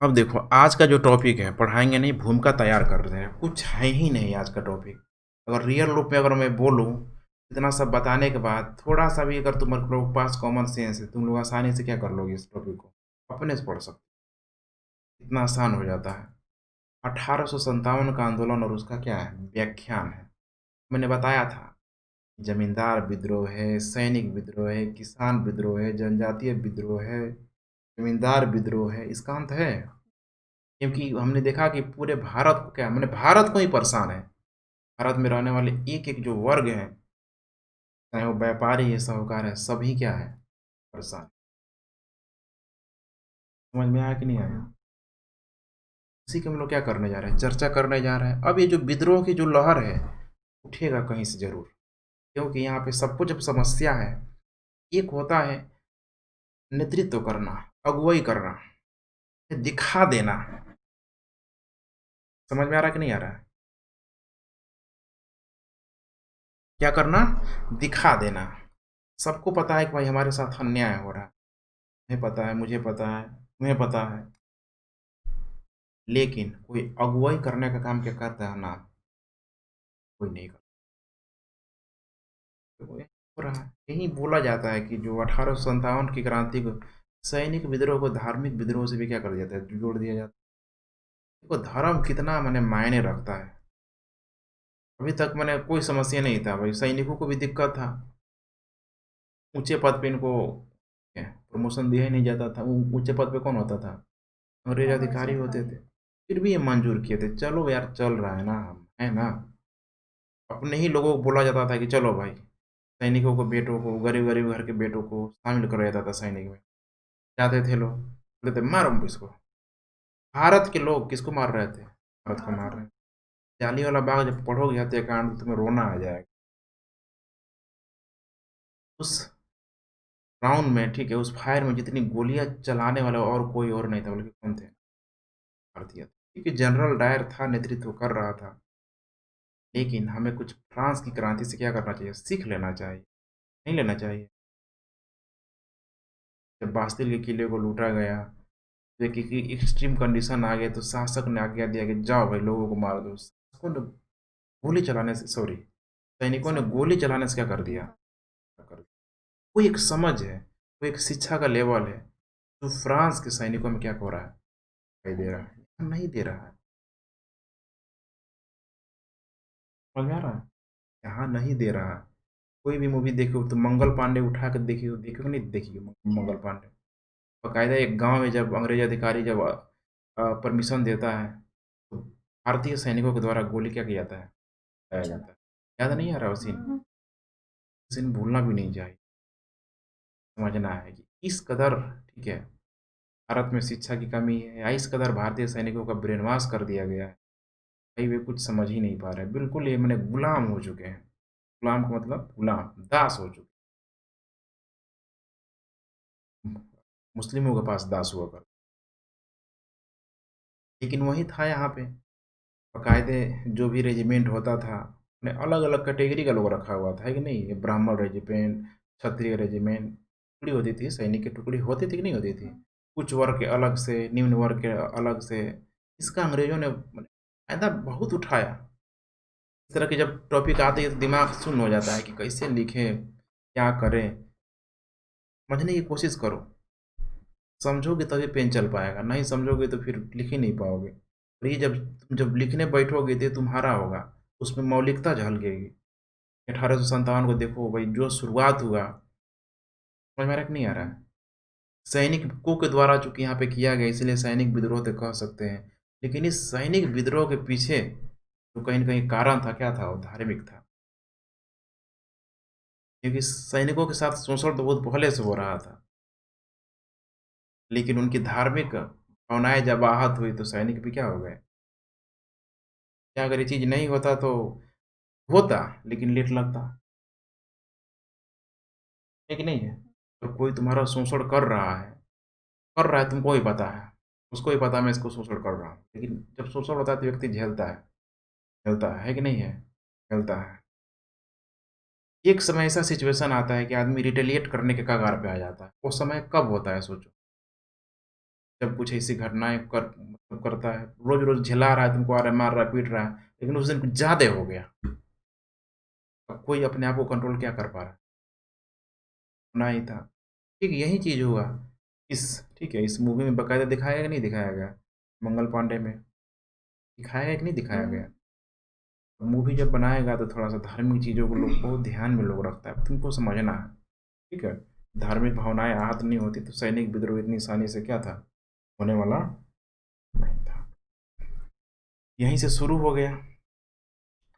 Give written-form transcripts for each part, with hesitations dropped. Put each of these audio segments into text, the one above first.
अब देखो, आज का जो टॉपिक है, पढ़ाएँगे नहीं, भूमिका तैयार कर रहे हैं, कुछ है ही नहीं आज का टॉपिक। अगर रियल रूप में अगर मैं बोलूँ, इतना सब बताने के बाद थोड़ा-सा भी अगर तुम लोग के पास कॉमन सेंस है, तुम लोग आसानी से क्या कर लोगे इस टॉपिक को? अपने से पढ़ सकते हो, इतना आसान हो जाता है। 1857 का आंदोलन और उसका क्या है? व्याख्यान है। मैंने बताया था, जमींदार विद्रोह है, सैनिक विद्रोह है, किसान विद्रोह है, जनजातीय विद्रोह है, जमींदार विद्रोह है, इसका अंत है? क्योंकि हमने देखा कि पूरे भारत को क्या माने भारत को ही परेशान है। भारत में रहने वाले एक-एक जो वर्ग हैं, चाहे वो व्यापारी है, साहूकार है, सभी क्या है? परेशान। समझ में आया कि नहीं आया? इसी के हम लोग क्या करने जा रहे हैं? चर्चा करने जा रहे हैं। अब ये जो विद्रोह की जो लहर है, उठेगा कहीं से ज़रूर। क्योंकि यहाँ पे सबको जब समस्या है, एक होता है नेतृत्व करना, अगुवाई करना, दिखा देना। समझ में आ रहा है कि नहीं आ रहा है? क्या करना? दिखा देना। सबको पता है कि भाई हमारे साथ अन्याय हो रहा है। तुम्हें पता है, मुझे पता है, तुम्हें पता है, लेकिन कोई अगुवाई करने का काम क्या करता है ना? कोई नहीं करता। तो ये हो रहा है। यही बोला जाता है कि जो 1857 की क्रांति को सैनिक विद्रोह को धार्मिक विद्रोह से भी क्या कर दिया जाता है, जोड़ दिया जाता है। देखो धर्म कितना मायने रखता है। अभी तक कोई समस्या नहीं था भाई, सैनिकों को भी दिक्कत था। ऊंचे पद पे इनको प्रमोशन दिया ही नहीं जाता था। ऊंचे पद पे कौन होता था? अंग्रेज अधिकारी होते थे। फिर भी ये मंजूर किए थे, चलो यार चल रहा है ना, हम है ना। अपने ही लोगों को बोला जाता था कि चलो भाई, सैनिकों को बेटों को, गरीब गरीब घर के बेटों को शामिल करा जाता था सैनिक में। जाते थे लोग, बोलते थे मारो इसको। भारत के लोग किसको मार रहे थे? भारत को मार रहे हैं। जालियांवाला बाग जब पढ़ोगे हत्याकांड तो तुम्हें रोना आ जाएगा। उस राउंड में, ठीक है, उस फायर में जितनी गोलियां चलाने वाला और कोई और नहीं था, बल्कि कौन थे? भारतीय थे। क्योंकि जनरल डायर था, नेतृत्व कर रहा था। लेकिन हमें कुछ फ्रांस की क्रांति से क्या करना चाहिए? सीख लेना चाहिए। नहीं लेना चाहिए। जब बास्तिल के किले को लूटा गया, देखिए कि एक्सट्रीम कंडीशन आ गए तो शासक ने आज्ञा दिया कि जाओ भाई लोगों को मार दो। शासकों ने गोली चलाने से, सॉरी, सैनिकों ने गोली चलाने से क्या कर दिया? कर दिया। वो एक समझ है, वो एक शिक्षा का लेवल है, जो फ्रांस के सैनिकों में क्या हो रहा है? दिखाई दे रहा है, नहीं दे रहा है। समझ में आ रहा है? यहाँ नहीं दे रहा है। कोई भी मूवी देखो तो मंगल पांडे उठा कर देखियो, देखो नहीं देखियो मंगल पांडे। बाकायदा एक गांव में जब अंग्रेज अधिकारी जब परमिशन देता है, तो भारतीय सैनिकों के द्वारा गोली क्या किया जाता है? चलाया जाता है। याद नहीं आ रहा वो सीन? सीन भूलना भी नहीं चाहिए। समझना है कि इस कदर, ठीक है, भारत में शिक्षा की कमी है, या इस कदर भारतीय सैनिकों का ब्रेनवाश कर दिया गया है, भाई वे कुछ समझ ही नहीं पा रहे। बिल्कुल ये गुलाम हो चुके हैं। गुलाम का मतलब गुलाम, दास हो चुके हैं। मुस्लिमों के पास दास हुआ कर। लेकिन वही था यहाँ पे, बाकायदे जो भी रेजिमेंट होता था, उन्हें अलग अलग कैटेगरी का लोग रखा हुआ था, है कि नहीं? ये ब्राह्मण रेजिमेंट, क्षत्रिय रेजिमेंट, टुकड़ी होती थी, सैनिक की टुकड़ी होती थी कि नहीं होती थी? उच्च वर्ग के अलग से, निम्न वर्ग के अलग से। इसका अंग्रेजों ने फायदा बहुत उठाया। इस तरह के जब टॉपिक आते हैं तो दिमाग सुन्न हो जाता है कि कैसे लिखें, क्या करें। समझने की कोशिश करो, समझोगे तभी पेन चल पाएगा, नहीं समझोगे तो फिर लिख ही नहीं पाओगे। और ये जब तुम जब लिखने बैठोगे तो ये तुम्हारा होगा, उसमें मौलिकता झलकेगी। 1857 को देखो भाई, जो शुरुआत हुआ, समझ में आ रहा है कि नहीं आ रहा है? सैनिकों के द्वारा चूंकि यहाँ पे किया गया, इसलिए सैनिक विद्रोह तो कह सकते हैं। लेकिन इस सैनिक विद्रोह के पीछे जो कहीं न कहीं कारण था, क्या था? वो धार्मिक था। क्योंकि सैनिकों के साथ शोषण तो बहुत पहले से हो रहा था, लेकिन उनकी धार्मिक भावनाएँ जब आहत हुई तो सैनिक भी क्या हो गए? क्या अगर ये चीज़ नहीं होता तो होता, लेकिन लेट लगता, है कि नहीं है? और कोई तुम्हारा शोषण कर रहा है तुमको भी पता है, उसको भी पता है मैं इसको शोषण कर रहा हूँ, लेकिन जब शोषण होता है तो व्यक्ति झेलता है कि नहीं है? झेलता है। एक समय ऐसा सिचुएशन आता है कि आदमी रिटेलिएट करने के कगार पे आ जाता है। वो समय कब होता है सोचो? जब कुछ ऐसी घटनाएँ करता है, रोज़-रोज़ झिला रहा है, तुमको आ रहा है, मार रहा है, पीट रहा है, लेकिन उस दिन कुछ ज़्यादा हो गया। अब कोई अपने आप को कंट्रोल क्या कर पा रहा है? ना ही था। ठीक यही चीज़ हुआ। इस ठीक है, इस मूवी में बाकायदा दिखाया या नहीं दिखाया गया? मंगल पांडे में, दिखाया गया कि नहीं दिखाया गया? मूवी जब बनाएगा तो थोड़ा-सा धार्मिक चीज़ों को लोग बहुत ध्यान में लोग रखता है, तुमको समझना है, ठीक है? धार्मिक भावनाएँ आहत नहीं होती तो सैनिक विद्रोह इतनी आसानी से क्या था, होने वाला नहीं था। यहीं से शुरू हो गया।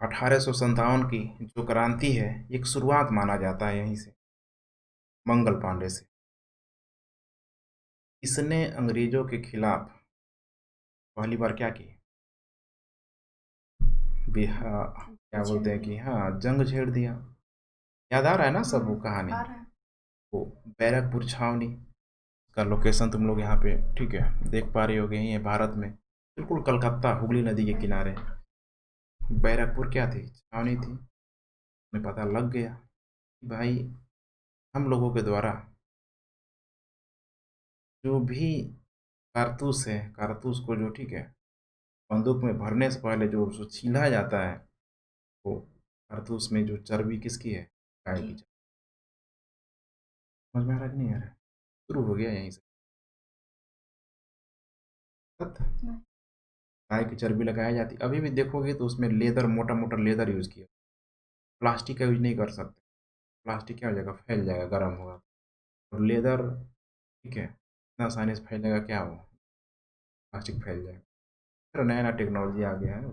1857 की जो क्रांति है, एक शुरुआत माना जाता है यहीं से, मंगल पांडे से। इसने अंग्रेज़ों के खिलाफ पहली बार क्या की? क्या बोलते हैं कि हाँ, जंग छेड़ दिया। याद आ रहा है ना सब वो कहानी? वो बैरकपुर छावनी का लोकेशन तुम लोग यहाँ पे ठीक है, देख पा रहे होगे, यहीं है भारत में, बिल्कुल कलकत्ता, हुगली नदी के किनारे। बैरकपुर क्या थी? छावनी थी। उन्हें पता लग गया कि भाई हम लोगों के द्वारा जो भी कारतूस है, कारतूस को जो ठीक है, बंदूक में भरने से पहले जो उसको छीला जाता है, वो कारतूस में जो चर्बी किसकी है? गाय की। समझ में आ रहा है कि नहीं आ रहा है? शुरू हो गया यहीं से। गाय की चर्बी लगाई जाती, अभी भी देखोगे तो उसमें लेदर, मोटा मोटा लेदर यूज़ किया, प्लास्टिक का यूज नहीं कर सकते। प्लास्टिक क्या हो जाएगा? फैल जाएगा, गर्म होगा। और लेदर ठीक है, इतना आसानी से फैलेगा क्या हो? प्लास्टिक फैल जाएगा। फिर नया नया टेक्नोलॉजी आ गया है।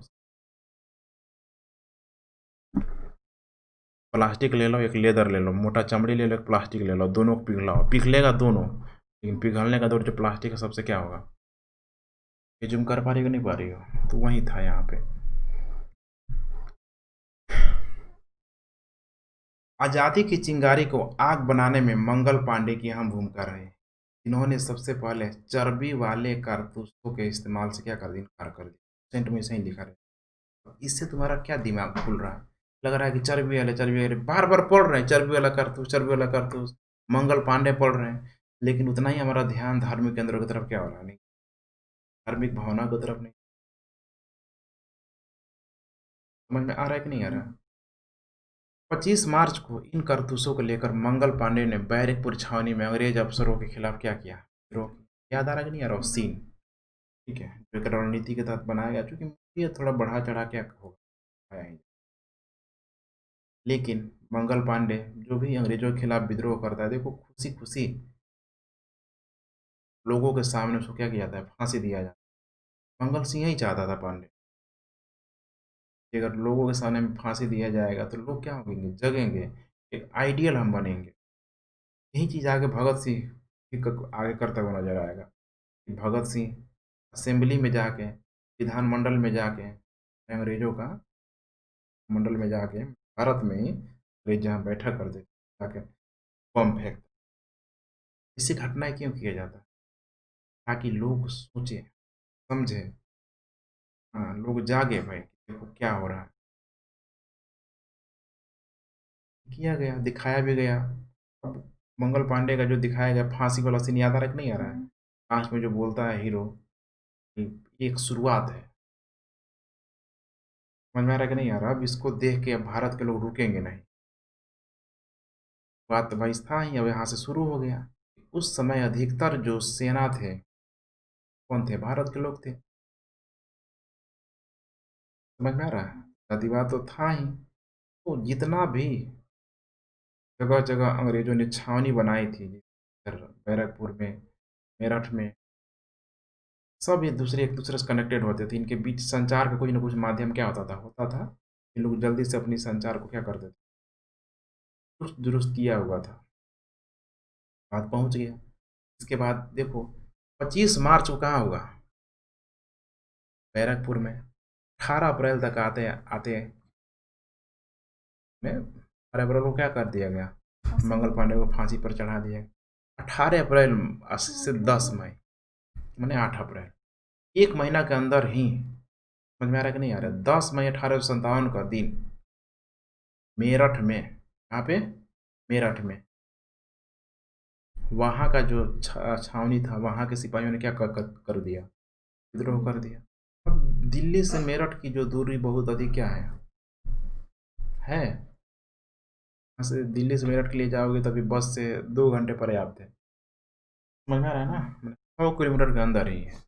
प्लास्टिक ले लो, एक लेदर ले लो, मोटा चमड़ी ले लो, एक प्लास्टिक ले लो, दोनों को पिघलाओ, पिघलेगा दोनों, लेकिन पिघलने का दौर जो प्लास्टिक है सबसे क्या होगा? ये जुम कर पा रही हो नहीं पा रही हो? तो वही था यहाँ पे। आज़ादी की चिंगारी को आग बनाने में मंगल पांडे की अहम भूमिका रही। इन्होंने सबसे पहले चर्बी वाले कारतूसों के इस्तेमाल से क्या कर दिया? इनकार कर दिया। सेंट में सही लिखा रहे। इससे तुम्हारा क्या दिमाग खुल रहा है? लग रहा है कि चर्बी वाले बार बार पढ़ रहे हैं, चर्बी वाला कारतूस, चर्बी वाला कारतूस, मंगल पांडे पढ़ रहे हैं, लेकिन उतना ही हमारा ध्यान धार्मिक केंद्रों की तरफ क्या हो रहा है? नहीं, धार्मिक भावना की तरफ नहीं। समझ में आ रहा है कि नहीं आ रहा? 25 मार्च को इन कारतूसों को लेकर मंगल पांडे ने बैरकपुर छावनी में अंग्रेज अफसरों के खिलाफ क्या किया? विद्रोह। याद आ रहा है कि नहीं आ रहा सीन? ठीक है, जो एक रणनीति के तहत बनाया गया, चूंकि ये थोड़ा बढ़ा चढ़ा के होगा आया ही। लेकिन मंगल पांडे जो भी अंग्रेजों के खिलाफ विद्रोह करता है, देखो खुशी खुशी लोगों के सामने उसको क्या किया जाता है? फांसी दिया जाता है। मंगल सिंह ही चाहता था पांडे कि अगर लोगों के सामने में फांसी दिया जाएगा तो लोग क्या होंगे? जगेंगे, एक आइडियल हम बनेंगे। यही चीज़ आगे भगत सिंह भी आगे करता हुआ नजर आएगा कि भगत सिंह असेंबली में जाके, विधानमंडल में जाके, अंग्रेजों का मंडल में जाके, भारत में ही अंग्रेज जहाँ बैठा करते थे, जाके बम फेंक। इससे घटनाएं क्यों किया जाता है? ताकि लोग सोचे, समझे, हाँ, लोग जागे भाई, देखो क्या हो रहा है। किया गया, दिखाया भी गया। अब मंगल पांडे का जो दिखाया गया फांसी वाला सीन याद आ रहा है कि नहीं आ रहा है? लास्ट में जो बोलता है हीरो कि एक शुरुआत है। समझ में आ रहा है कि नहीं आ रहा? अब इसको देख के अब भारत के लोग रुकेंगे नहीं। बात तो भाई था ही, अब यहाँ से शुरू हो गया। उस समय अधिकतर जो सेना थे, कौन थे? भारत के लोग थे। समझ में आ रहा है? जातिवाद तो था ही। तो जितना भी जगह जगह अंग्रेजों ने छावनी बनाई थी, इधर बैरकपुर में, मेरठ में, सब एक दूसरे से कनेक्टेड होते थे। इनके बीच संचार का कुछ ना कुछ माध्यम क्या होता था। ये लोग जल्दी से अपनी संचार को क्या करते थे? दुरुस्त दुरुस्त किया हुआ था। बात पहुंच गया। इसके बाद देखो, 25 मार्च को कहाँ हुआ? बैरकपुर में। 18 अप्रैल तक आते आते में 18 अप्रैल को क्या कर दिया गया? मंगल पांडे को फांसी पर चढ़ा दिया गया। 18 अप्रैल से 10 मई, मैंने 8 अप्रैल, एक महीना के अंदर ही, समझ में आ रहा है कि नहीं आ रहा है? 10 मई 1857 का दिन मेरठ में, कहाँ पे? मेरठ में वहाँ का जो छावनी था, वहाँ के सिपाहियों ने क्या कर दिया, विद्रोह कर दिया। अब दिल्ली से मेरठ की जो दूरी बहुत अधिक क्या है? यहाँ से दिल्ली से मेरठ के लिए जाओगे तो अभी बस से 2 घंटे पर्याप्त है। समझ में आ रहा है ना? मतलब 100 किलोमीटर के अंदर ही है।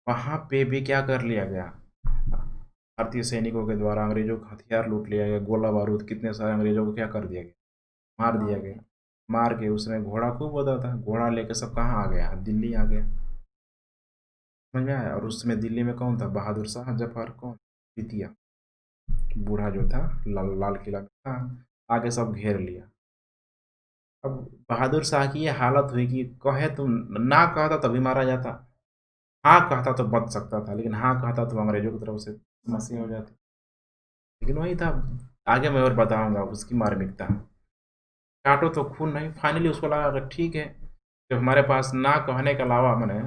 वहाँ पे भी क्या कर लिया गया? भारतीय सैनिकों के द्वारा अंग्रेजों का हथियार लूट लिया गया, गोला बारूद कितने सारे अंग्रेजों को क्या कर दिया गया? मार दिया गया। मार के उसमें घोड़ा खूब होता था, घोड़ा लेके सब कहाँ आ गया? दिल्ली आ गया। समझ में आया? और उसमें दिल्ली में कौन था? बहादुर शाह जफर कौन? द्वितीय। बूढ़ा जो था, लाल लाल किला में था, आगे सब घेर लिया। अब बहादुर शाह की ये हालत हुई कि कहे तो ना कहता तभी मारा जाता, हाँ कहता तो बच सकता था, लेकिन हाँ कहता तो अंग्रेजों की तरफ से समस्या हो जाती। लेकिन वही था, आगे मैं और बताऊंगा उसकी मार्मिकता। काटो तो खून नहीं, फाइनली उसको लगा कि ठीक है, जब हमारे पास ना कहने के अलावा मैंने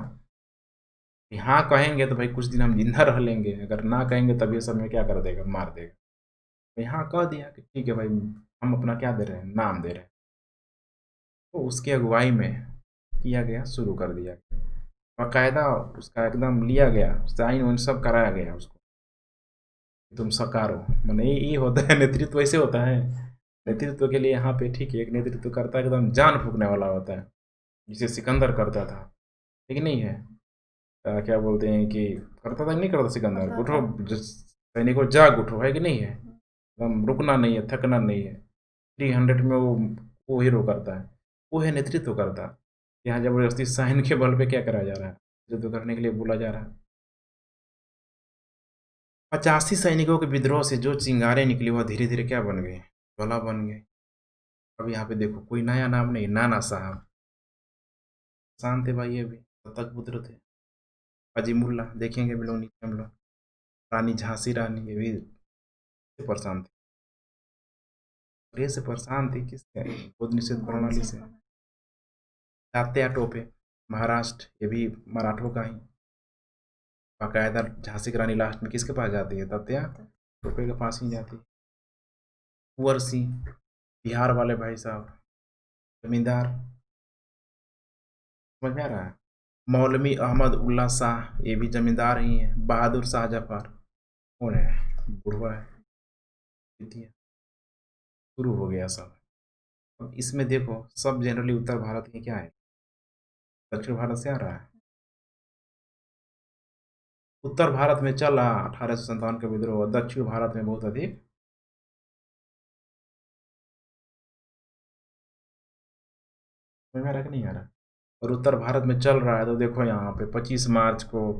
कि हाँ कहेंगे तो भाई कुछ दिन हम जिंदा रह लेंगे, अगर ना कहेंगे तब ये सब में क्या कर देगा, मार देगा। भाई हाँ कह दिया कि ठीक है भाई, हम अपना क्या दे रहे हैं, नाम दे रहे हैं। तो उसकी अगुवाई में किया गया, शुरू कर दिया गया। बाकायदा उसका एकदम लिया गया, साइन वाइन सब कराया गया उसको, कि तुम सकारो। मैंने ये होता है नेतृत्व, ऐसे होता है। नेतृत्व के लिए यहाँ पे ठीक है, एक नेतृत्व करता है एकदम जान फूकने वाला होता है, जिसे सिकंदर करता था। लेकिन नहीं है, क्या बोलते हैं कि करता था कि नहीं करता सिकंदर, उठो सैनिकों जाग उठो, है कि नहीं है? एकदम रुकना नहीं है, थकना नहीं है। 300 में वो हीरो करता है, वो है नेतृत्व करता है। यहाँ जबरदस्ती साइन के बल पे क्या करा जा रहा है, नेतृत्व करने के लिए बोला जा रहा है। 85 सैनिकों के विद्रोह से जो चिंगारे निकली वह धीरे धीरे क्या बन गए, ज्वाला बन गए। अब यहाँ पे देखो कोई नया नाम नहीं, नाना साहब। शांत थे भाई, ये भी दत्तक पुत्र थे। अजीमुल्ला देखेंगे हम लोग नीचे, हम लोग रानी झांसी रानी, ये भी परेशान थे। ये से परेशान थी किससे? खुद निषेध प्रणाली से। तात्या टोपे, महाराष्ट्र, ये भी मराठों का ही। बाकायदा झांसी की रानी लास्ट में किसके पास जाती है? तात्या टोपे के पास ही जाती है। कुंवर सिंह, बिहार वाले भाई साहब, जमींदार। समझ में आ रहा है? मौलवी अहमद उल्ला शाह, ये भी जमींदार ही है। बहादुर शाह जफर कौन है? बुढ़वा है। शुरू हो गया सब। अब इसमें देखो सब जनरली उत्तर भारत के क्या है, दक्षिण भारत से आ रहा है। उत्तर भारत में चला 1857 का विद्रोह, दक्षिण भारत में बहुत अधिक। समझ में आ रहा है कि नहीं आ रहा? और उत्तर भारत में चल रहा है तो देखो यहाँ पे 25 मार्च को,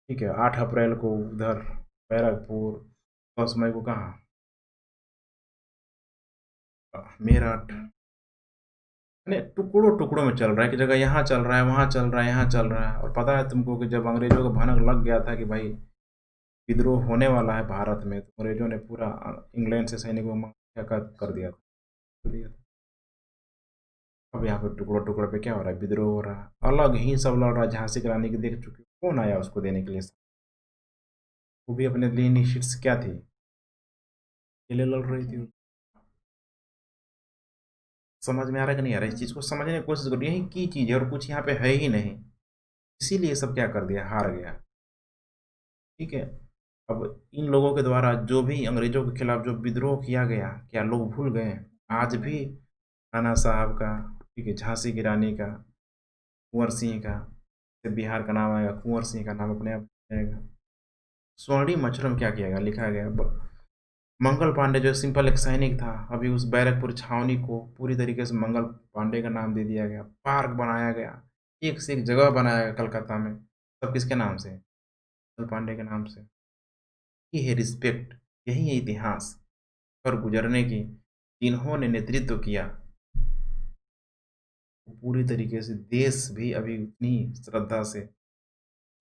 ठीक है, 8 अप्रैल को उधर बैरकपुर, 10 मई को कहाँ, मेरठ। यानी टुकड़ों टुकड़ों में चल रहा है, कि जगह यहाँ चल रहा है, वहाँ चल रहा है, यहाँ चल रहा है। और पता है तुमको कि जब अंग्रेजों को भनक लग गया था कि भाई विद्रोह होने वाला है भारत में, तो अंग्रेजों ने पूरा इंग्लैंड से सैनिकों को क्या कर दिया था। अब यहाँ पे टुकड़ों टुकड़ों पे क्या हो रहा है, विद्रोह हो रहा है, अलग ही सब लड़ रहा है। झांसी की रानी की देख चुके हो, कौन आया उसको देने के लिए? वो भी अपने लिए निश्चित से क्या थी, अकेले लड़ रही थी। समझ में आ रहा है कि नहीं आ रहा है? इस चीज़ को समझने की कोशिश करो, यही की चीज़ है और कुछ यहाँ पे है ही नहीं। इसीलिए सब क्या कर दिया, हार गया। ठीक है। अब इन लोगों के द्वारा जो भी अंग्रेजों के खिलाफ जो विद्रोह किया गया, क्या लोग भूल गए? आज भी नाना साहब का, ठीक है, झांसी की रानी का, कुंवर सिंह का, जब बिहार का नाम आएगा कुंवर सिंह का नाम अपने आप आएगा। स्वर्णिम अक्षरों में क्या किया गया, लिखा गया। मंगल पांडे जो सिंपल एक सैनिक था, अभी उस बैरकपुर छावनी को पूरी तरीके से मंगल पांडे का नाम दे दिया गया। पार्क बनाया गया, एक से एक जगह बनाया गया कलकत्ता में, सब किसके नाम से? मंगल पांडे के नाम से। ये है रिस्पेक्ट, यही है इतिहास पर गुजरने की। जिन्होंने नेतृत्व किया, वो पूरी तरीके से देश भी अभी उतनी श्रद्धा से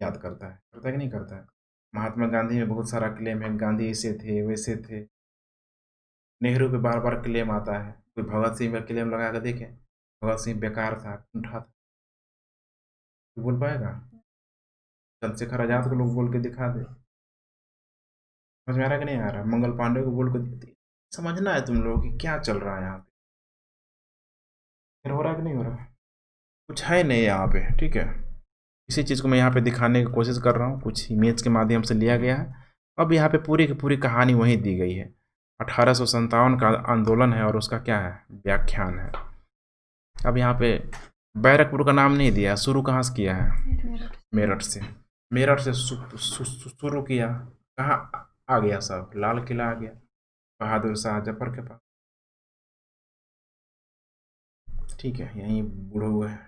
याद करता है कि नहीं करता है? महात्मा गांधी में बहुत सारा क्लेम है, गांधी ऐसे थे वैसे थे। नेहरू पे बार बार क्लेम आता है, कोई भगत सिंह पर क्लेम लगा कर देखे? भगत सिंह बेकार था, कुंठा था, कोई बोल पाएगा? चंद्रशेखर आजाद को लोग बोल के दिखा दे। समझ में आ रहा है कि नहीं आ रहा? मंगल पांडे को बोल के समझना है तुम लोगों की क्या चल रहा है यहाँ पे। फिर हो रहा है कि नहीं हो रहा? कुछ है नहीं यहाँ पे, ठीक है। इसी चीज़ को मैं यहाँ पे दिखाने की कोशिश कर रहा हूँ, कुछ इमेज के माध्यम से लिया गया है। अब यहाँ पे पूरी की पूरी कहानी वहीं दी गई है। 1857 का आंदोलन है और उसका क्या है, व्याख्यान है। अब यहाँ पे बैरकपुर का नाम नहीं दिया, शुरू कहाँ से किया है, मेरठ से। मेरठ से शुरू किया, कहाँ आ गया सब, लाल किला आ गया, बहादुर शाह जफर के पास, ठीक है, यहीं बूढ़े हुए हैं।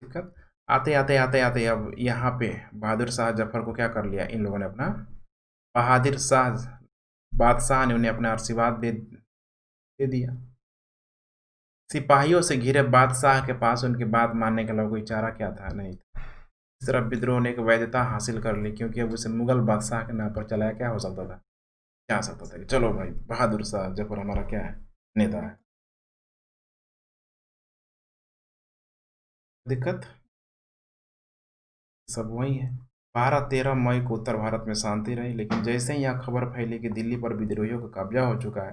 दिक्कत, आते आते आते आते अब यहाँ पे बहादुर शाह जफर को क्या कर लिया इन लोगों ने अपना, बहादुर शाह बादशाह ने उन्हें अपना आशीर्वाद दे दिया। सिपाहियों से घिरे बादशाह के पास उनकी बात मानने के अलावा कोई चारा क्या था, नहीं था। इस तरह विद्रोह ने एक वैधता हासिल कर ली, क्योंकि अब उसे मुगल बादशाह के नाम पर चलाया क्या हो सकता था, क्या सकता था कि चलो भाई बहादुर शाह जफर हमारा क्या है, नेता है। दिक्कत सब वही है। 12-13 मई को उत्तर भारत में शांति रही, लेकिन जैसे ही यह खबर फैली कि दिल्ली पर विद्रोहियों का कब्जा हो चुका है,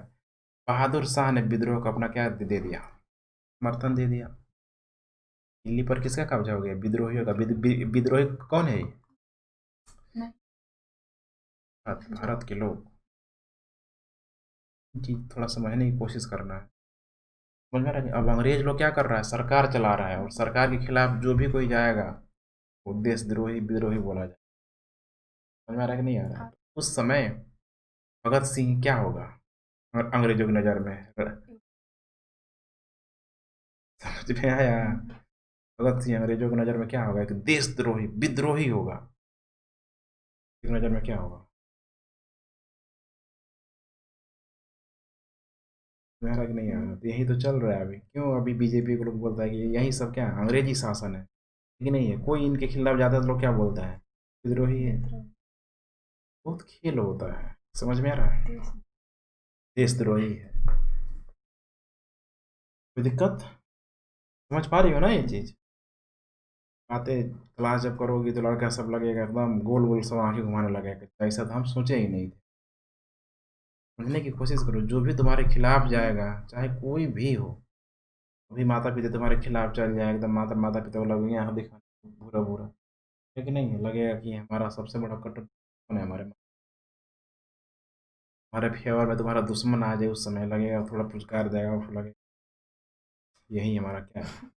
बहादुर शाह ने विद्रोह को अपना क्या दे दिया, समर्थन दे दिया। दिल्ली पर किसका कब्जा हो गया, विद्रोहियों का। विद्रोही कौन है, भारत के लोग। जी, थोड़ा समझने की कोशिश करना है। समझ में आ रहा है कि अब अंग्रेज लोग क्या कर रहा है, सरकार चला रहा है, और सरकार के खिलाफ जो भी कोई जाएगा वो देशद्रोही विद्रोही बोला जाए। समझ में आ रहा है कि नहीं आ रहा है। उस समय भगत सिंह क्या होगा अंग्रेजों की नज़र में, समझ में आया। भगत सिंह अंग्रेजों की नज़र में क्या होगा, एक देशद्रोही विद्रोही होगा, की नज़र में क्या होगा, समझ में आ रहा है कि नहीं आ रहा। तो यही तो चल रहा है अभी। क्यों अभी बीजेपी को लोग बोलता है कि यही सब क्या है, अंग्रेजी शासन है, लेकिन नहीं है। कोई इनके खिलाफ जाता है तो लोग क्या बोलता है, विद्रोही है। बहुत खेल होता है, समझ में आ रहा है, देशद्रोही है। कोई दिक्कत, समझ पा रही हो ना ये चीज़। बातें क्लास जब करोगी तो लड़का सब लगेगा एकदम गोल गोल सब आंखें घुमाने लगेगा, ऐसा तो हम सोचे ही नहीं थे। समझने की कोशिश करो, जो भी तुम्हारे खिलाफ जाएगा चाहे कोई भी हो। अभी माता पिता तुम्हारे खिलाफ चल जाए एकदम, माता माता पिता को लगेंगे आँख दिखा बुरा बुरा, लेकिन नहीं है, लगेगा कि हमारा सबसे बड़ा कट्टर कौन है, हमारे फेवर में तुम्हारा दुश्मन आ जाए, उस समय लगेगा थोड़ा पुचकार देगा और फिर लगेगा यही हमारा क्या है,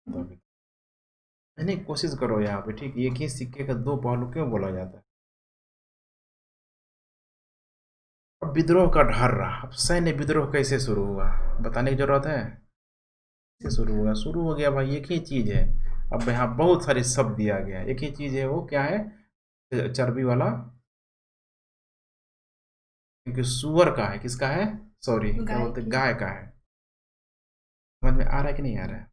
तो नहीं, कोशिश करो यहाँ पे, ठीक। एक ही सिक्के का दो पहलू क्यों बोला जाता है। अब विद्रोह का ढर रहा, अब सैन्य विद्रोह कैसे शुरू हुआ बताने की जरूरत है। कैसे शुरू हुआ, शुरू हो गया भाई, एक ही चीज है। अब यहाँ बहुत सारे शब्द दिया गया है, एक ही चीज है, वो क्या है, चर्बी वाला। क्योंकि सुअर का है, किसका है, सॉरी क्या बोलते हैं, गाय का है। समझ में आ रहा है कि नहीं आ रहा है,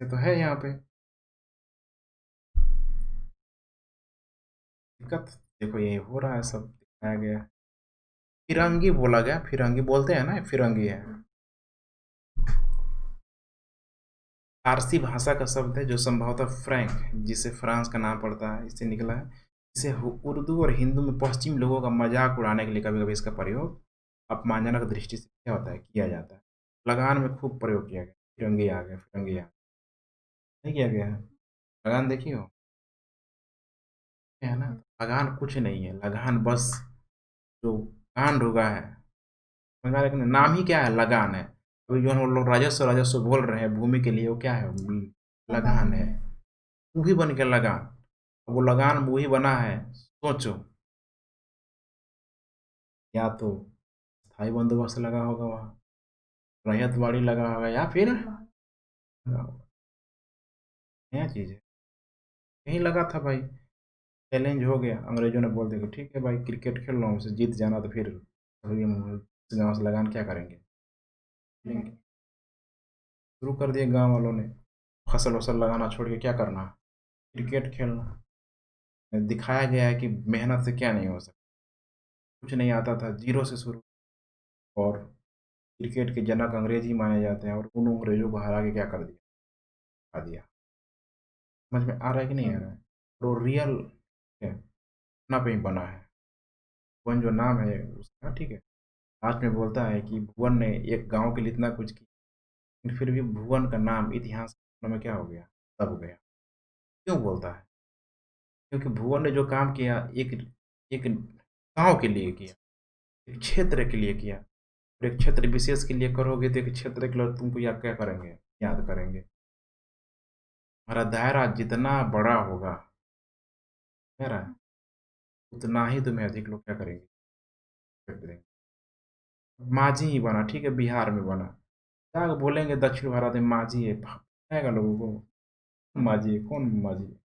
ये तो है यहाँ पे दिक्कत। देखो ये हो रहा है, सब दिखाया गया। फिरंगी बोला गया, फिरंगी बोलते हैं ना, फिरंगी है, फारसी भाषा का शब्द है जो संभवतः फ्रैंक, जिसे फ्रांस का नाम पड़ता है, इससे निकला है। इसे उर्दू और हिंदू में पश्चिमी लोगों का मजाक उड़ाने के लिए कभी कभी इसका प्रयोग अपमानजनक दृष्टि से क्या होता है, किया जाता है। लगान में खूब प्रयोग किया गया, फिरंगी आ गया, फिरंगी आ गया, नहीं किया गया है। लगान देखी हो, है ना। लगान कुछ नहीं है, लगान बस जो कान रुका है, समझ लेकिन नाम ही क्या है, लगान है। अभी जो हम लोग राजस्व राजस्व बोल रहे हैं भूमि के लिए, वो क्या है, लगान है। मुंही बन के लगान, वो लगान मुंही बना है, सोचो। या तो स्थायी बंदोबस्त लगा होगा वहाँ, रैयत बाड़ी लगा होगा, या फिर लगा होगा। नया चीज़ है, यही लगा था भाई। चैलेंज हो गया, अंग्रेजों ने बोल दिया कि ठीक है भाई, क्रिकेट खेल रहा हूँ, उसे जीत जाना तो फिर अभी हम इस गाँव से लगान क्या करेंगे, लेंगे। शुरू कर दिए गाँव वालों ने, फसल वसल लगाना छोड़ के क्या करना, क्रिकेट खेलना। दिखाया गया है कि मेहनत से क्या नहीं हो सकता। कुछ नहीं आता था, जीरो से शुरू। और क्रिकेट के जनक अंग्रेज ही माने जाते हैं, और उन अंग्रेजों को हरा के क्या कर दिया, हरा दिया। समझ में आ रहा है कि नहीं आ रहा है। और वो रियल है, अपना पे ही बना है। भुवन जो नाम है उसका, ठीक है, लास्ट में बोलता है कि भुवन ने एक गांव के लिए इतना कुछ किया, लेकिन फिर भी भुवन का नाम इतिहास में क्या हो गया? दब गया। क्यों बोलता है? क्योंकि भुवन ने जो काम किया एक एक गाँव के लिए किया, एक क्षेत्र के लिए किया। और एक क्षेत्र विशेष के लिए करोगे तो एक क्षेत्र के लोग तुमको या क्या करेंगे? याद करेंगे। तुम्हारा दायरा जितना बड़ा होगा, मेरा उतना ही तुम्हें अधिक लोग क्या करेंगे? respect देंगे। मांझी ही बना, ठीक है, बिहार में बना। क्या बोलेंगे दक्षिण भारत में मांझी है, आएगा लोगों को, मांझी है, कौन मांझी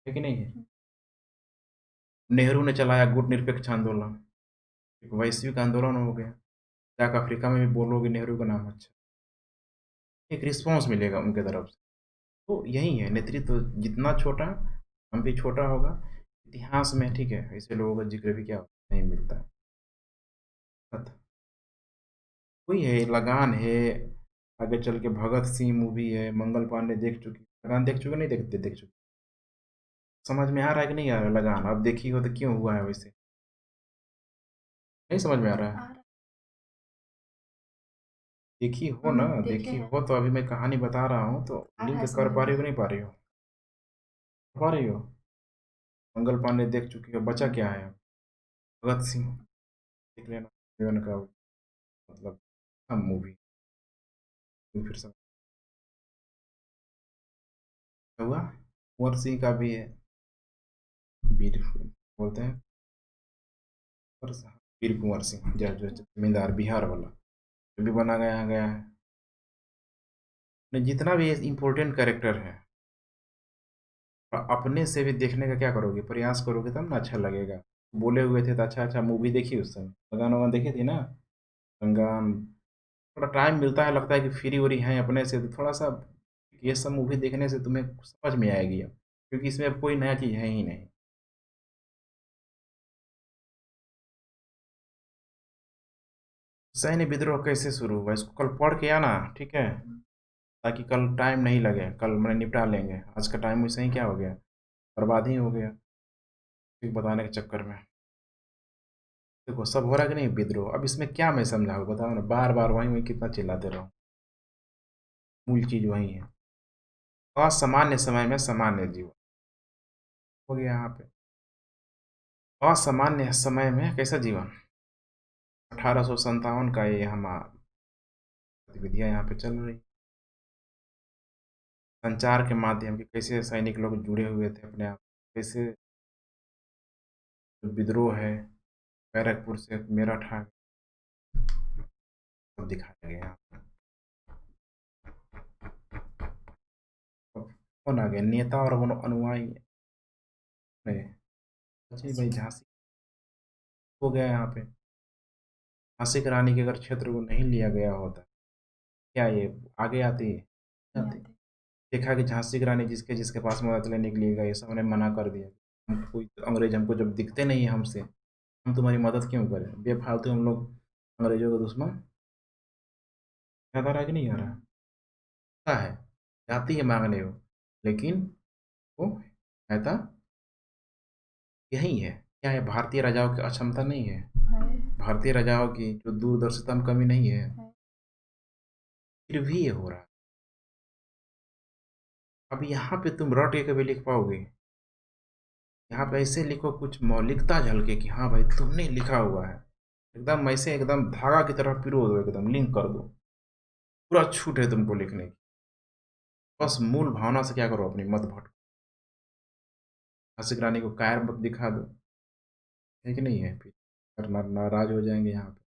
है कि नहीं है? नेहरू ने चलाया गुट निरपेक्ष आंदोलन, एक वैश्विक आंदोलन हो गया। जाकर अफ्रीका में भी बोलोगे नेहरू का नाम, अच्छा, एक रिस्पॉन्स मिलेगा उनके तरफ से। तो यही है, नेतृत्व जितना छोटा, हम भी छोटा होगा। इतिहास में ठीक है, ऐसे लोगों का जिक्र भी क्या होता है, नहीं मिलता है। पता- वही है, लगान है। आगे चल के भगत सिंह मूवी है, मंगल पांडे देख चुकी, लगान देख चुके नहीं, देखते देख चुके? समझ में आ रहा है कि नहीं आ रहा है लगान? अब देखी हो तो क्यों हुआ है वैसे? नहीं समझ में आ रहा है? देखी हो ना, देखी हो तो अभी मैं कहानी बता रहा हूँ तो लिंक कर पा रही हो कि नहीं पा रही हो? पा रही हो? मंगल पांडे देख चुकी हो, बचा क्या है? भगत सिंह देख लेना, जीवन का मतलब हम मूवी फिर से हुआ। कुंवर सिंह का भी है, वीर बोलते हैं, वीर कुंवर सिंह जो जमींदार बिहार वाला, जो भी बना गया गया है। जितना भी इम्पोर्टेंट कैरेक्टर है, अपने से भी देखने का क्या करोगे, प्रयास करोगे तब ना अच्छा लगेगा। बोले हुए थे तो अच्छा अच्छा मूवी देखी उस समय, लगान वगान देखी थी ना, संगान। थोड़ा टाइम मिलता है, लगता है कि फ्री वरी हैं अपने से, तो थोड़ा सा ये सब मूवी देखने से तुम्हें समझ में आएगी अब, क्योंकि इसमें अब कोई नया चीज़ है ही नहीं। सैन्य विद्रोह कैसे शुरू हुआ, इसको कल पढ़ के आना, ठीक है? ताकि कल टाइम नहीं लगे, कल मैंने निपटा लेंगे। आज का टाइम वैसे ही क्या हो गया, बर्बाद ही हो गया, फिर बताने के चक्कर में। देखो सब हो रहा है कि नहीं विद्रोह, अब इसमें क्या मैं समझाऊँ बताओ ना, बार बार वही वही कितना चिल्लाते रहो, मूल चीज़ वही है। असामान्य समय में सामान्य जीवन हो गया यहाँ पे। असामान्य समय में कैसा जीवन, 1857 का ये हम गतिविधियाँ यहाँ पे चल रही। संचार के माध्यम के कैसे सैनिक लोग जुड़े हुए थे अपने आप, कैसे जो विद्रोह है बैरकपुर से मेरठ आ सब दिखाया गया यहाँ पे। अब कौन आ गया, नेता और अनुयायी है। सचिन भाई झांसी हो गया यहाँ पे। झांसी की रानी के अगर क्षेत्र को नहीं लिया गया होता, क्या ये आगे आती? नहीं आती। देखा कि झांसी की रानी जिसके जिसके पास मदद लेने के लिए गई, सबने मना कर दिया। हम कोई अंग्रेज हमको जब दिखते नहीं है हमसे, हम तुम्हारी मदद क्यों करें, बेफालतू हम लोग अंग्रेजों का दुश्मन। याद आ रहा है कि नहीं आ रहा? क्या है, जाती है मांगने हो, लेकिन वो कहता यही है। क्या है, भारतीय राजाओं की अक्षमता नहीं है, भारतीय राजाओं की जो दूरदर्शिता में कमी नहीं है, फिर भी ये हो रहा है। अब यहाँ पे तुम रट के कभी लिख पाओगे? यहाँ पे ऐसे लिखो कुछ मौलिकता झलके कि हाँ भाई तुमने लिखा हुआ है, एकदम ऐसे एकदम धागा की तरह पिरो दो, एकदम लिंक कर दो, पूरा छूट है तुमको लिखने की। बस मूल भावना से क्या करो, अपनी मत भटको, आशिक रानी को कायर मत दिखा दो, है कि नहीं है? फिर नाराज हो जाएंगे यहाँ पे।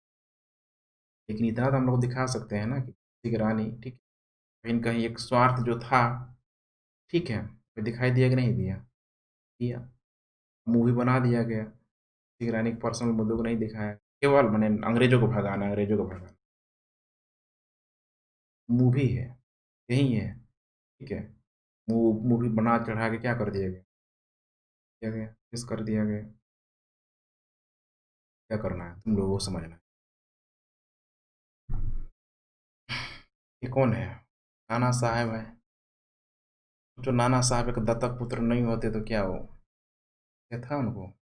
लेकिन इतना तो हम लोग दिखा सकते हैं ना कि आशिक रानी, ठीक है, कहीं न कहीं एक स्वार्थ जो था, ठीक है, वो दिखाई दिया कि नहीं दिया? दिया। मूवी बना दिया गया, आशिक रानी के पर्सनल मुद्दों को नहीं दिखाया, केवल मैंने अंग्रेजों को भगाना, अंग्रेजों को भगाना। मूवी है, यही है, ठीक है। मूवी बना चढ़ा के क्या कर दिया गया, किस कर दिया गया। क्या करना है तुम लोगों को समझना है। ये कौन है? नाना साहब है। जो नाना साहब एक दत्तक पुत्र नहीं होते तो क्या हो, क्या था उनको?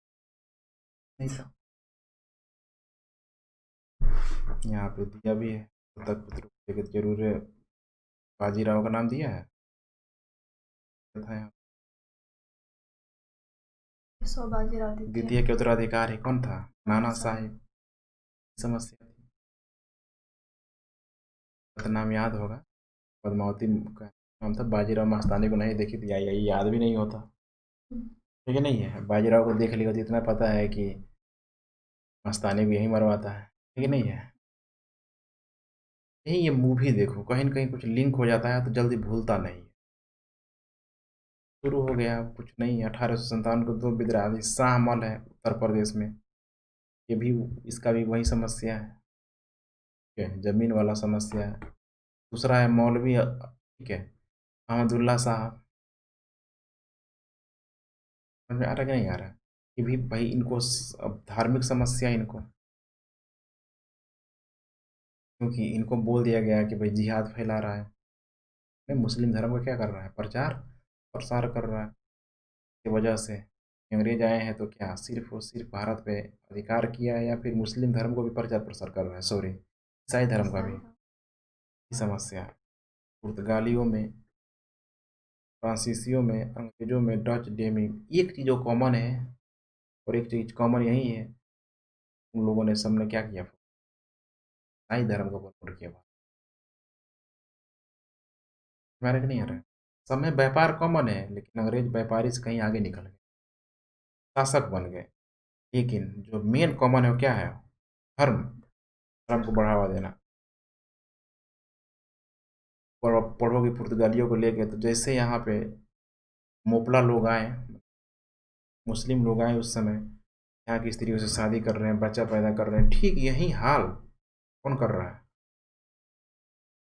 नहीं था। यहाँ पे दिया भी है, दत्तक पुत्र को लेके ज़रूर बाजीराव का नाम दिया है? था यहाँ सो बाजीराव द्वितीय। द्वितीय के उत्तराधिकारी कौन था? नाना नाना साहब। साहिब। समस्या थी। नाम याद होगा। पद्मावती का नाम था, बाजीराव मस्तानी को नहीं देखी थी, यही याद भी नहीं होता। ठीक है, नहीं है, बाजीराव को देख लिया तो इतना पता है कि मस्तानी को यही मरवाता है। ठीक है, नहीं है। यही ये मूवी देखो, कहीं न कहीं कुछ लिंक हो जाता है तो जल्दी भूलता नहीं। शुरू हो गया, कुछ नहीं, 1857 को तो बिदरादी शाहमल है उत्तर प्रदेश में। ये भी, इसका भी वही समस्या है। ठीक है, ज़मीन वाला समस्या है। दूसरा है मौलवी, ठीक है, अहमदुल्ला साहब। समझ में आ रहा है कि नहीं आ रहा है? ये भी भाई इनको अब धार्मिक समस्या है इनको, क्योंकि इनको बोल दिया गया है कि भाई जिहाद फैला रहा है। नहीं, मुस्लिम धर्म का क्या कर रहा है? प्रचार प्रसार कर रहा है। की वजह से अंग्रेज आए हैं तो क्या सिर्फ और सिर्फ भारत पे अधिकार किया है, या फिर मुस्लिम धर्म को भी प्रचार प्रसार कर रहा है? सॉरी, ईसाई धर्म का भी। ईसाई। ये समस्या है। पुर्तगालियों में, फ्रांसीसियों में, अंग्रेजों में, डच, डेमी, एक चीज़ जो कॉमन है, और एक चीज़ कॉमन यही है, उन लोगों ने सबने क्या किया? ईसाई धर्म को प्रमोट किया। हमारे को नहीं आ रहा है। सब में व्यापार कॉमन है, लेकिन अंग्रेज व्यापारी से कहीं आगे निकल गए, शासक बन गए। लेकिन जो मेन कॉमन है वो क्या है? धर्म। धर्म को बढ़ावा देना। और पढ़ोगे पुर्तगालियों को लेके, तो जैसे यहाँ पे मोपला लोग आए, मुस्लिम लोग आए उस समय, यहाँ की स्त्रियों से शादी कर रहे हैं, बच्चा पैदा कर रहे हैं, ठीक यही हाल कौन कर रहा है?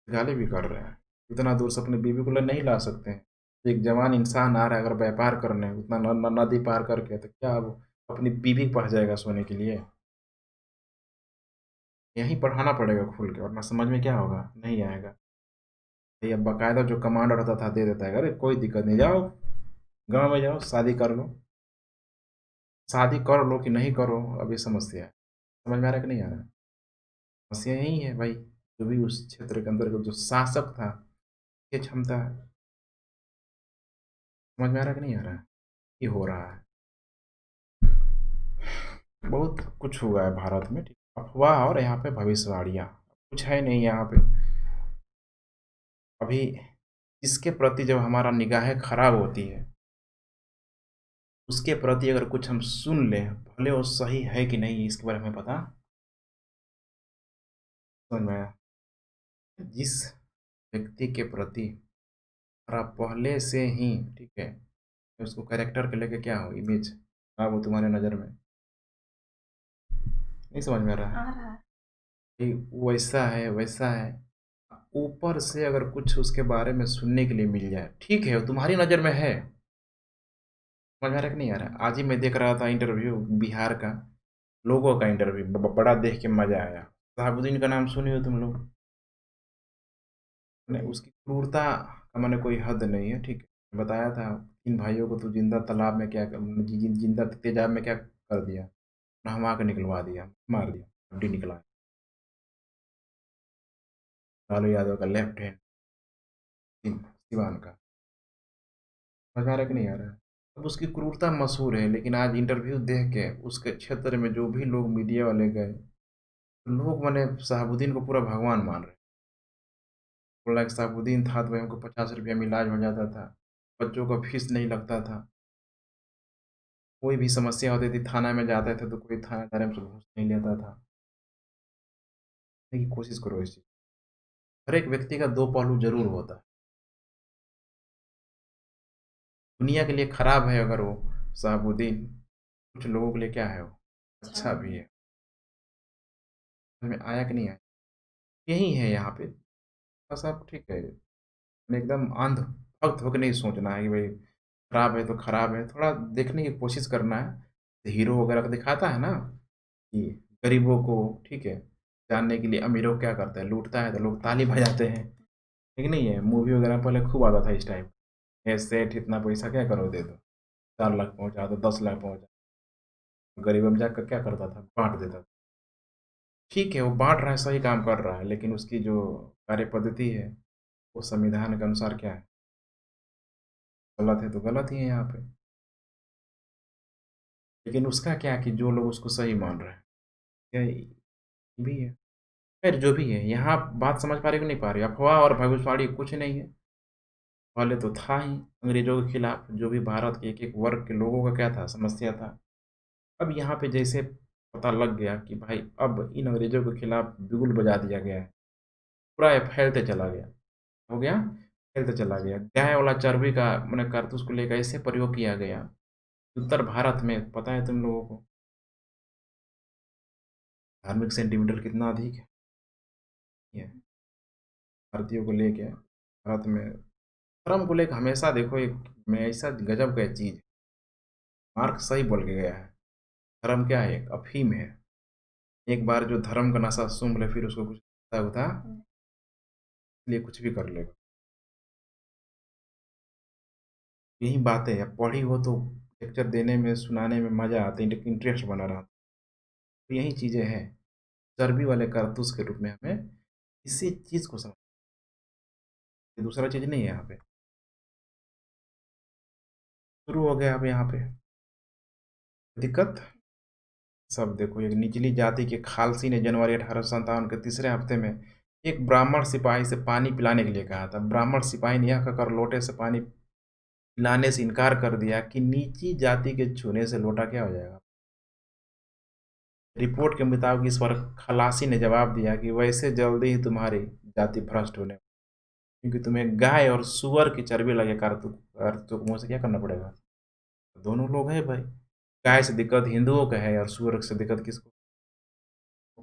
पुर्तगाली भी कर रहे हैं। इतना दूर से अपनी बीवी को नहीं ला सकते हैं। एक जवान इंसान आ रहा है अगर व्यापार करने, उतना नदी पार करके, तो क्या वो अपनी बीवी के पास जाएगा सोने के लिए? यहीं पढ़ाना पड़ेगा खुल के, वरना समझ में क्या होगा? नहीं आएगा। ये अब बाकायदा जो कमांडर रहता था दे देता है, अरे कोई दिक्कत नहीं, जाओ गाँव में, जाओ शादी कर लो। शादी कर लो कि नहीं करो, अब ये समस्या है। समझ में आ रहा है कि नहीं आ रहा है? समस्या यही है भाई, जो भी उस क्षेत्र के अंदर का जो शासक था, ये क्षमता है। समझ में आ रहा है कि नहीं आ रहा है? ये हो रहा है। बहुत कुछ हुआ है भारत में, ठीक, अफवाह और यहाँ पे भविष्यवाणियाँ, कुछ है नहीं यहाँ पे। अभी इसके प्रति जब हमारा निगाहें खराब होती है, उसके प्रति अगर कुछ हम सुन लें, भले वो सही है कि नहीं इसके बारे में पता, समझ में आया? जिस व्यक्ति के प्रति खराब पहले से ही, ठीक है, उसको कैरेक्टर के लेके क्या हो, इमेज खराब हो तुम्हारे नज़र में, नहीं समझ में आ रहा आ है? रहा है। कि वैसा है वैसा है, ऊपर से अगर कुछ उसके बारे में सुनने के लिए मिल जाए, ठीक है, वो तुम्हारी नज़र में है। समझ में आ रहा है कि नहीं आ रहा है? आज ही मैं देख रहा था इंटरव्यू बिहार का, लोगों का इंटरव्यू, बड़ा देख के मजा आया। शहाबुद्दीन का नाम सुनी हो तुम लोग? ने उसकी क्रूरता का मैंने कोई हद नहीं है, ठीक है, बताया था, इन भाइयों को तो जिंदा तालाब में क्या जिंदा तेजाब में क्या कर दिया, नहवा के निकलवा दिया, मार दिया, हड्डी निकला। लालू यादव का लेफ्ट हैंड, सिवान का। समझ में आ रहा है कि नहीं आ रहा है? अब उसकी क्रूरता मशहूर है, लेकिन आज इंटरव्यू देख के उसके क्षेत्र में जो भी लोग मीडिया वाले गए, लोग मैंने शहाबुद्दीन को पूरा भगवान मान रहे। बोला कि शहाबुद्दीन था तो भाई हमको 50 रुपया में इलाज हो जाता था, बच्चों का फीस नहीं लगता था, कोई भी समस्या होती थी थाना में जाते थे तो कोई थानेदार हमसे घूस नहीं लेता था। देखिए, कोशिश करो इस चीज़, हर एक व्यक्ति का दो पहलू जरूर होता है। दुनिया के लिए खराब है अगर वो शहाबुद्दीन, कुछ लोगों के लिए क्या है वो, अच्छा अच्छा भी भी है। है। समझ में आया कि नहीं आया? यही है यहाँ पे, बस आप ठीक है, एकदम अंध भक्त होकर नहीं सोचना है कि भाई खराब है तो खराब है, थोड़ा देखने की कोशिश करना है। हीरो वगैरह को दिखाता है ना कि गरीबों को, ठीक है, जानने के लिए अमीरों को क्या करता है, लूटता है तो लोग ताली बजाते हैं। ठीक नहीं है, मूवी वगैरह पहले खूब आता था इस टाइप, ये सेठ इतना पैसा क्या करो, दे दो, 4 लाख पहुंचा दो, 10 लाख पहुंचा, गरीब में जाकर क्या करता था, बांट देता था। ठीक है, वो बाँट रहा है, सही काम कर रहा है, लेकिन उसकी जो कार्य पद्धति है, वो संविधान के अनुसार क्या है? गलत है तो गलत ही है यहाँ पे। लेकिन उसका क्या है कि जो लोग उसको सही मान रहे हैं, ये भी है। खैर जो भी है, यहाँ बात समझ पा रहे हो कि नहीं पा रहे हो? अफ़वाह और भविष्यवाणी कुछ नहीं है। पहले तो था ही अंग्रेज़ों के खिलाफ, जो भी भारत के एक-एक वर्ग के लोगों का क्या था, समस्या था। अब यहाँ पे जैसे पता लग गया कि भाई अब इन अंग्रेज़ों के खिलाफ बिगुल बजा दिया गया है, पूरा ये फैलते चला गया। हो गया? फैलते चला गया। गाय वाला चर्बी का माने कारतूस को लेकर ऐसे प्रयोग किया गया, उत्तर भारत में पता है तुम लोगों को, धार्मिक सेंटिमेंटल कितना अधिक है भारतीयों को लेके भारत में धर्म को लेके हमेशा देखो एक में ऐसा गजब का चीज़ मार्क सही बोल के गया है। धर्म क्या है? एक अफ़ीम है। एक बार जो धर्म का नशा सूँघ ले फिर उसको कुछ होता इसलिए कुछ भी कर लेगा। यही बात है, अब पढ़ी हो तो लेक्चर देने में, सुनाने में मज़ा आता है, इंटरेस्ट बना रहा। तो यही चीज़ें हैं, चर्बी वाले कारतूस के रूप में हमें इसी चीज़ को समझ दूसरा चीज़ नहीं है यहाँ पे। शुरू हो गया अब यहाँ पे दिक्कत। सब देखो एक निचली जाति के खालसी ने जनवरी 1857 के तीसरे हफ्ते में एक ब्राह्मण सिपाही से पानी पिलाने के लिए कहा था। ब्राह्मण सिपाही ने यह कहकर लोटे से पानी पिलाने से इनकार कर दिया कि नीची जाति के छूने से लोटा क्या हो जाएगा। रिपोर्ट के मुताबिक इस पर खलासी ने जवाब दिया कि वैसे जल्दी ही तुम्हारी जाति भ्रष्ट होने क्योंकि तुम्हें गाय और सूअर की चर्बी लगे कारतूत मुँह से क्या करना पड़ेगा। दोनों लोग हैं भाई, गाय से दिक्कत हिंदुओं का है और सूअर से दिक्कत किसको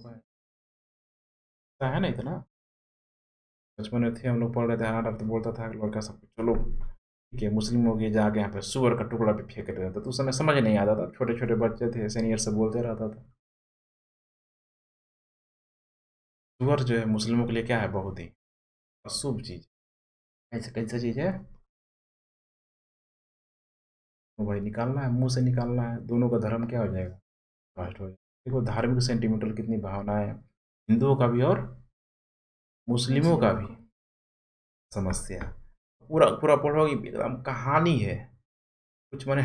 है? ऐसा है ना इतना। बचपन में थे हम लोग पढ़ रहे थे हमारा तो बोलता था लड़का सब चलो ठीक है मुस्लिमों के जाके यहाँ पे सूअर का टुकड़ा पे फेंक देता था तो उस समय समझ नहीं आता था छोटे छोटे बच्चे थे सीनियर से बोलते रहता था। सूअर जो है मुस्लिमों के लिए क्या है बहुत ही अशुभ चीज़। ऐसा कैसा चीज़ है वो भाई निकालना है मुंह से निकालना है दोनों का धर्म क्या हो जाएगा नष्ट हो जाएगा। देखो धार्मिक सेंटिमेंटल कितनी भावनाएं हैं, हिंदुओं का भी और मुस्लिमों का मुस्लिमों भी को समस्या पूरा पूरा पढ़ोगे एकदम कहानी है कुछ मैंने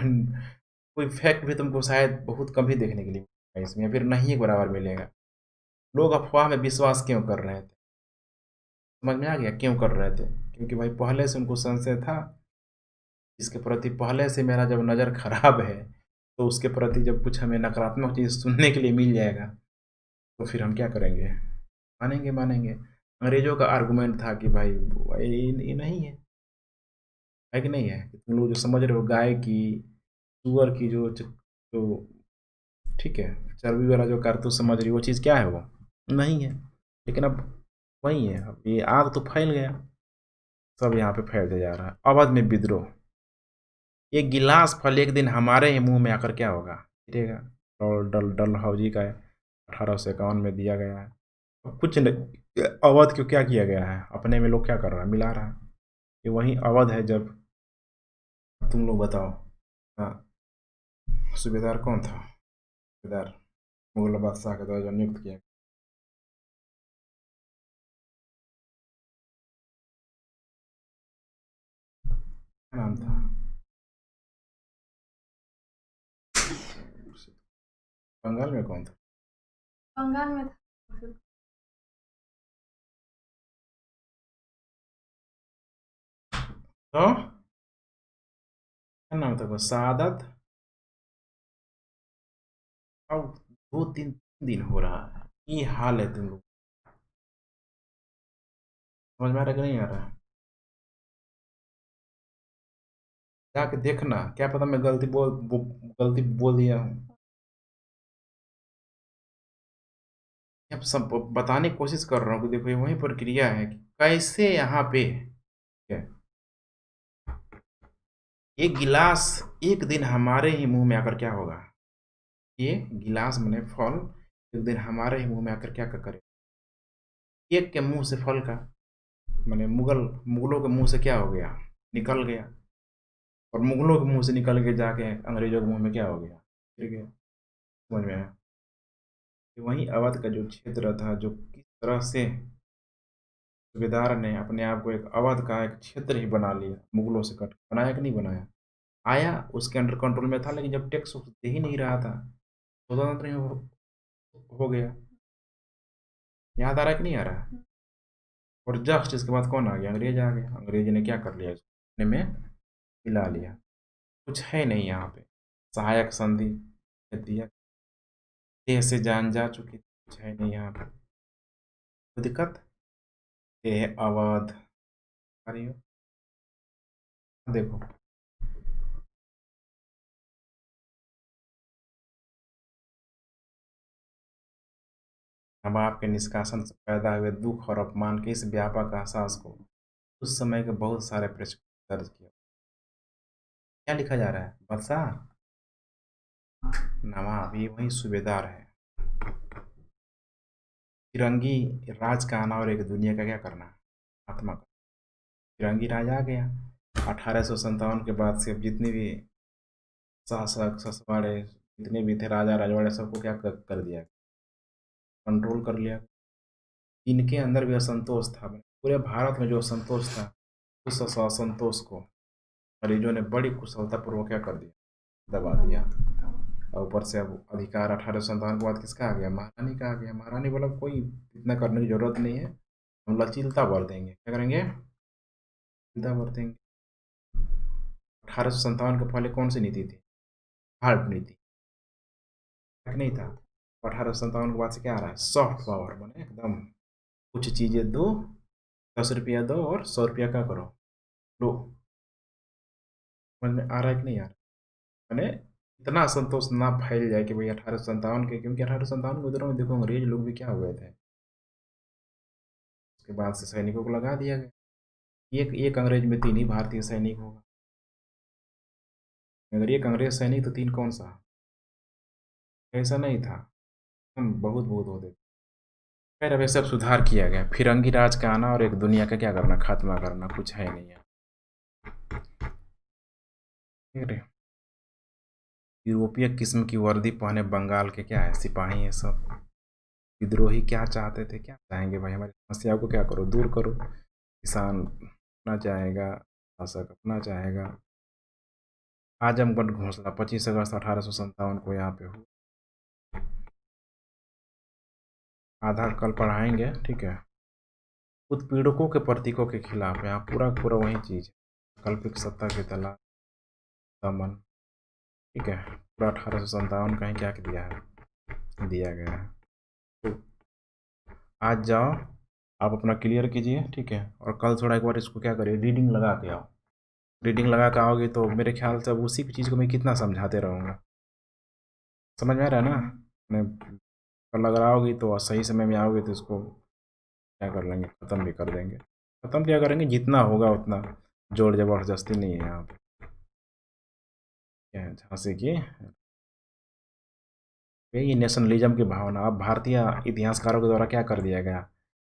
कोई फैक्ट भी तुमको शायद बहुत कम ही देखने के लिए मिलेगा इसमें या फिर नहीं एक बराबर मिलेगा। लोग अफ़वाह में विश्वास क्यों कर रहे थे? समझ में आ गया क्यों कर रहे थे? क्योंकि भाई पहले से उनको संशय था, इसके प्रति पहले से मेरा जब नज़र खराब है, तो उसके प्रति जब कुछ हमें नकारात्मक चीज़ सुनने के लिए मिल जाएगा, तो फिर हम क्या करेंगे? मानेंगे, मानेंगे। अंग्रेज़ों का आर्गुमेंट था कि भाई ये नहीं है कि नहीं है? कि तुम लोग जो समझ रहे हो गाय की, सूअर की जो ठीक है, चर्बी वाला जो कारतूस समझ रही हो वो चीज़ क्या है वो? नहीं है। लेकिन अब वही है, अब ये आग तो फैल गया, सब यहाँ पे फैलते जा रहा है। अवध में विद्रोह, एक गिलास फल एक दिन हमारे ही मुँह में आकर क्या होगा? गिरेगा। और डलहौजी का 1851 में दिया गया है। अब कुछ नहीं अवध को क्या किया गया है? अपने में लोग क्या कर रहा है? मिला रहा है। ये वही अवध है जब तुम लोग बताओ। हाँ, सूबेदार कौन था? सूबेदार मुगल बादशाह के द्वारा जो नियुक्त किया क्या नाम था? बंगाल में कौन था? बंगाल में था फिर तो क्या नाम था वो? सादत। अब 2-3 दिन हो रहा है ये हाल है तुम लोग समझ में आ रहा है कि नहीं आ रहा है? जाके देखना क्या पता मैं गलती बोल दिया हूँ। अब सब बताने की कोशिश कर रहा हूँ कि देखो ये वही प्रक्रिया है कि कैसे यहाँ पे है, एक गिलास एक दिन हमारे ही मुंह में आकर क्या होगा? ये गिलास मैंने फल एक दिन हमारे ही मुंह में आकर क्या करे? एक के मुंह से फल का मैंने मुगलों के मुंह से क्या हो गया? निकल गया और मुगलों के मुंह से निकल के जाके अंग्रेजों के मुंह में क्या हो गया? गिर गया। समझ में आया? कि वहीं अवध का जो क्षेत्र था, जो किस तरह से सूबेदार ने अपने आप को एक अवध का एक क्षेत्र ही बना लिया, मुगलों से कट बनाया कि नहीं बनाया? आया, उसके अंडर कंट्रोल में था, लेकिन जब टैक्स वैक्स दे ही नहीं रहा था, स्वतंत्र ही हो गया। याद आ रहा है कि नहीं आ रहा है? और जस्ट इसके बाद कौन आ गया? अंग्रेज आ गया। अंग्रेज ने क्या कर लिया? इसको अपने में मिला लिया। कुछ है नहीं यहाँ पे। सहायक संधि दिया, देह से जान जा चुकी थी, कुछ है नहीं यहाँ पे। तो दिक्कत ये है अवध। आ रही हो? देखो, हम आपके निष्कासन से पैदा हुए दुख और अपमान के इस व्यापक एहसास को उस समय के बहुत सारे पृष्ठ दर्ज किया। क्या लिखा जा रहा है? बादशाह नवाब ये वही सूबेदार है। फिरंगी राज का आना और एक दुनिया का क्या करना है? आत्मा का। फिरंगी राज आ गया 1857 के बाद से। अब जितने भी शासक ससवाड़े जितने भी थे, राजा रजवाड़े, सबको क्या कर दिया? कंट्रोल कर लिया। इनके अंदर भी असंतोष था, पूरे भारत में जो असंतोष था, उस असंतोष को अंग्रेजों ने बड़ी कुशलतापूर्वक क्या कर दिया? दबा दिया। और ऊपर से अब अधिकार 1857 के बाद किसका आ गया? महारानी का आ गया। महारानी बोला कोई इतना करने की जरूरत नहीं है, हम लचीलता बरतेंगे। क्या करेंगे? लचीलता बरतेंगे। 1857 के पहले कौन सी नीति थी? हार्ड नीति, नहीं था? 1857 के बाद से क्या आ रहा है? सॉफ्ट पावर, बने एकदम कुछ चीजें दो, 10 रुपया दो और 100 रुपया क्या करो? लो। समझ में आ रहा है कि नहीं आ रहा? मैंने इतना असंतोष ना फैल जाए कि भाई 1857 के, क्योंकि 1857 के दिनों में देखो अंग्रेज लोग भी क्या हुए थे। उसके बाद से सैनिकों को लगा दिया गया। एक एक अंग्रेज में 3 ही भारतीय सैनिक होगा। अगर एक अंग्रेज सैनिक तो 3 कौन सा? ऐसा नहीं था। हम बहुत बहुत होते थे। खैर अब ये सब सुधार किया गया। फिरंगी राज का आना और एक दुनिया का क्या करना? खात्मा करना। कुछ है नहीं है। ठीक है। यूरोपीय किस्म की वर्दी पहने बंगाल के क्या है? सिपाही है सब। विद्रोही क्या चाहते थे? क्या चाहेंगे भाई? हमारी समस्याओं को क्या करो? दूर करो। किसान अपना चाहेगा, शासक अपना चाहेगा। आजमगढ़ घोषणा 25 अगस्त 1857 को यहाँ पे हुआ। आधा कल पढ़ाएंगे, ठीक है। उत्पीड़कों के प्रतीकों के खिलाफ यहाँ पूरा पूरा वही चीज है। कल्पित सत्ता के तला दमन, ठीक है। पूरा 1857 का ही क्या दिया है? दिया गया है। तो आज जाओ, आप अपना क्लियर कीजिए, ठीक है। और कल थोड़ा एक बार इसको क्या करिए, रीडिंग लगा के आओ। रीडिंग लगा के आओगे तो मेरे ख्याल से अब उसी चीज़ को मैं कितना समझाते रहूँगा। समझ में आ रहा है ना? मैं कल अगर आओगी तो सही समय में आओगे तो इसको क्या कर लेंगे, ख़त्म भी कर देंगे। ख़त्म क्या करेंगे, जितना होगा उतना। जोर ज़बरदस्ती नहीं है यहाँ पे। क्या है, झांसी की यही नेशनलिज्म की भावना अब भारतीय इतिहासकारों के द्वारा क्या कर दिया गया।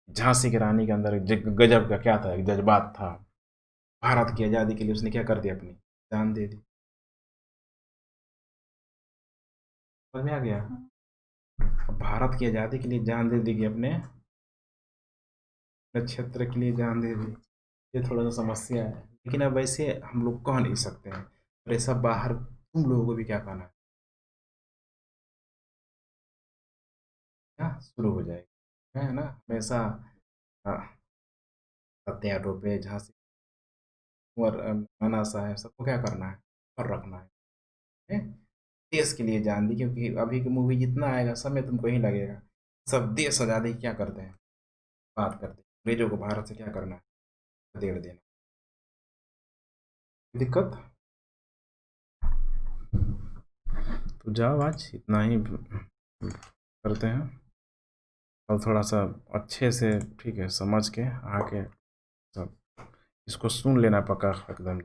झांसी की रानी के अंदर गजब का क्या था, एक जज्बात था। भारत की आज़ादी के लिए उसने क्या कर दिया? अपनी जान दे दी। समझ में आ गया? भारत की आज़ादी के लिए जान दे दी, अपने क्षेत्र के लिए जान दे दी। ये थोड़ा सा समस्या है, लेकिन अब वैसे हम लोग कह नहीं सकते हैं। और ये सब बाहर तुम लोगों को भी क्या कहना है, क्या शुरू हो जाएगा, है ना? हमेशा सत्या टोपे, झांसी और नाना साहब, सबको क्या करना है? और रखना है। देश के लिए जान दी, क्योंकि अभी की मूवी जितना आएगा समय तुमको ही लगेगा। सब देश आज़ादी की क्या करते हैं? बात करते हैं। अंग्रेजों को भारत से क्या करना है? खदेड़ देना। दिक्कत। तो जाओ, आज इतना ही करते हैं। कल थोड़ा सा अच्छे से, ठीक है, समझ के आके सब इसको सुन लेना पक्का एकदम।